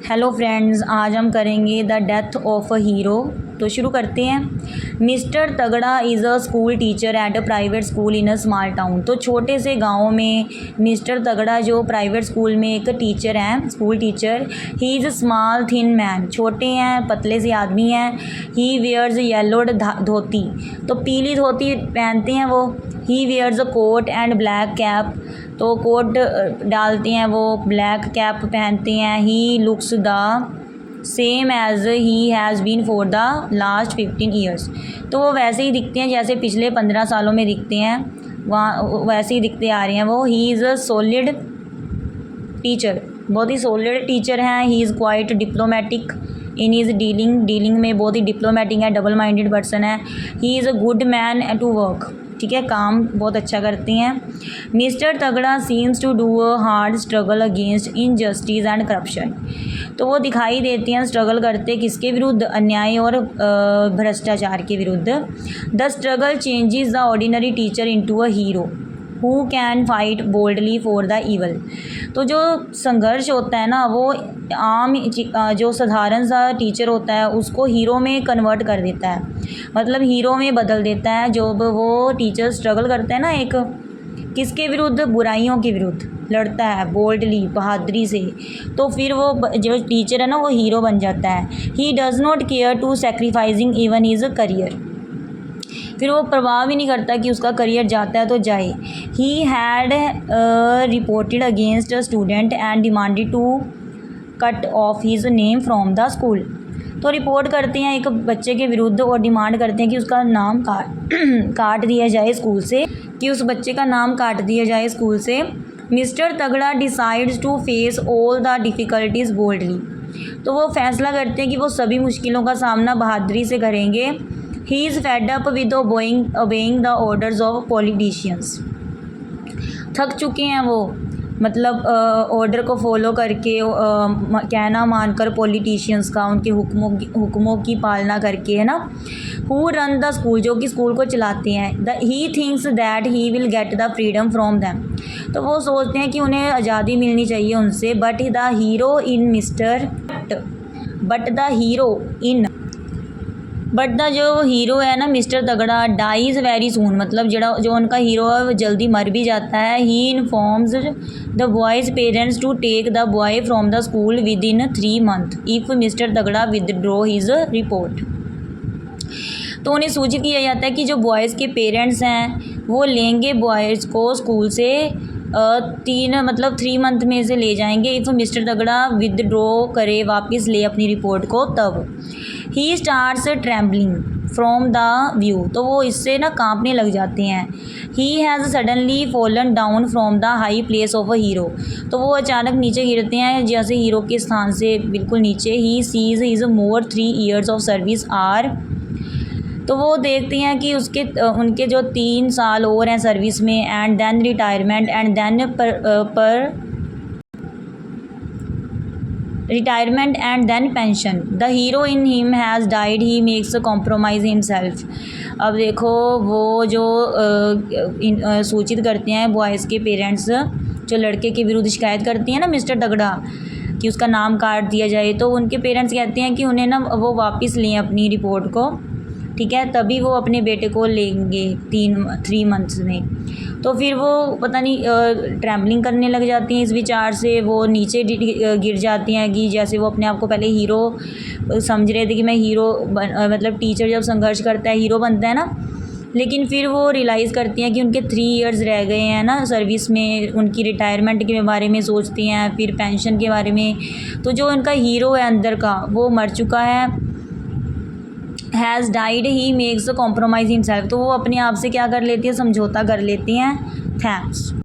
Hello friends, आज हम करेंगे the death of a hero. तो शुरू करते हैं। मिस्टर तगड़ा is a school teacher at a private school in a small town. तो छोटे से गांव में मिस्टर तगड़ा जो प्राइवेट स्कूल में एक टीचर हैं, school teacher. He is a small thin man, छोटे हैं, पतले से आदमी हैं। ही वेयर्स येलोड धोती, तो पीली धोती पहनते हैं वो। He wears a coat and black cap, तो कोट डालते हैं वो, ब्लैक कैप पहनते हैं। He looks the same as he has been for the last 15 years. तो वो वैसे ही दिखते हैं जैसे पिछले 15 सालों में दिखते हैं, वहाँ वैसे ही दिखते आ रहे हैं वो। He is a solid teacher, बहुत ही सॉलिड टीचर हैं। He is quite diplomatic in his dealing में बहुत ही डिप्लोमेटिक है, डबल माइंडेड पर्सन है। He is a good man to work, ठीक है, काम बहुत अच्छा करते हैं। Mister Tagda seems to do a hard struggle against injustice and corruption. तो वो दिखाई देते हैं स्ट्रगल करते किसके विरुद्ध, अन्याय और भ्रष्टाचार के विरुद्ध। The struggle changes the ordinary teacher into a hero who can fight boldly for the evil. तो जो संघर्ष होता है ना, वो आम जो साधारण सा टीचर होता है उसको हीरो में कन्वर्ट कर देता है, मतलब हीरो में बदल देता है। जब वो टीचर स्ट्रगल करता है ना, एक किसके विरुद्ध, बुराइयों के विरुद्ध लड़ता है बोल्डली, बहादुरी से, तो फिर वो जो टीचर है ना वो हीरो बन जाता है। He does not care to sacrificing even his career, फिर वो परवाह भी नहीं करता कि उसका करियर जाता है तो जाए। He had reported against a student and demanded to cut off his name from the school. तो रिपोर्ट करते हैं एक बच्चे के विरुद्ध और डिमांड करते हैं कि उसका नाम काट दिया जाए स्कूल से, कि उस बच्चे का नाम काट दिया जाए स्कूल से। Mister Tagda decides to face all the difficulties boldly. तो वो फैसला करते हैं कि वो सभी मुश्किलों का सामना बहादुरी से करेंगे। He is fed up with obeying the orders of politicians. थक चुके हैं वो, मतलब ऑर्डर को फॉलो करके, कहना मानकर पॉलिटिशियंस का, उनके हुक्मों की पालना करके, है ना। हु रन द स्कूल, जो कि स्कूल को चलाते हैं। He thinks that he will get the freedom from them. तो वो सोचते हैं कि उन्हें आज़ादी मिलनी चाहिए उनसे। But the hero in but the जो हीरो है ना मिस्टर तगड़ा, डाइज़ वेरी सून, मतलब जो उनका हीरो है वो जल्दी मर भी जाता है। He informs the boys parents to take the boy from the school within 3 month if mister Tagda withdraw his report. तो उन्हें सूचित किया जाता है कि जो बॉयज़ के पेरेंट्स हैं वो लेंगे बॉयज़ को स्कूल से 3 मंथ में से ले जाएंगे इफ़ मिस्टर तगड़ा विदड्रॉ करे, वापस ले अपनी रिपोर्ट को। तब he starts trembling from the view, तो वो इससे ना कांपने लग जाते हैं। He has suddenly fallen down from the high place of a hero, तो वो अचानक नीचे गिरते हैं जैसे हीरो के स्थान से बिल्कुल नीचे। He sees his more 3 years of service are, तो वो देखते हैं कि उनके जो 3 साल और हैं सर्विस में। And then retirement and then retirement and then pension. The hero in him has died, he makes a compromise himself. अब देखो वो जो सूचित करते हैं बॉयज़ के पेरेंट्स, जो लड़के के विरुद्ध शिकायत करती हैं ना मिस्टर तगड़ा कि उसका नाम काट दिया जाए, तो उनके पेरेंट्स कहते हैं कि उन्हें ना वो वापस लें अपनी रिपोर्ट को, ठीक है, तभी वो अपने बेटे को लेंगे 3 मंथ्स में। तो फिर वो पता नहीं ट्रैम्बलिंग करने लग जाती हैं इस विचार से, वो नीचे गिर जाती हैं कि जैसे वो अपने आप को पहले हीरो समझ रहे थे कि मैं हीरो मतलब टीचर जब संघर्ष करता है हीरो बनता है ना, लेकिन फिर वो रियलाइज़ करती हैं कि उनके 3 ईयर्स रह गए हैं ना सर्विस में। उनकी रिटायरमेंट के बारे में सोचती हैं, फिर पेंशन के बारे में। तो जो उनका हीरो है अंदर का वो मर चुका है, has died, he makes a compromise himself. तो वो अपने आप से क्या कर लेती है, समझौता कर लेती हैं। थैंक्स।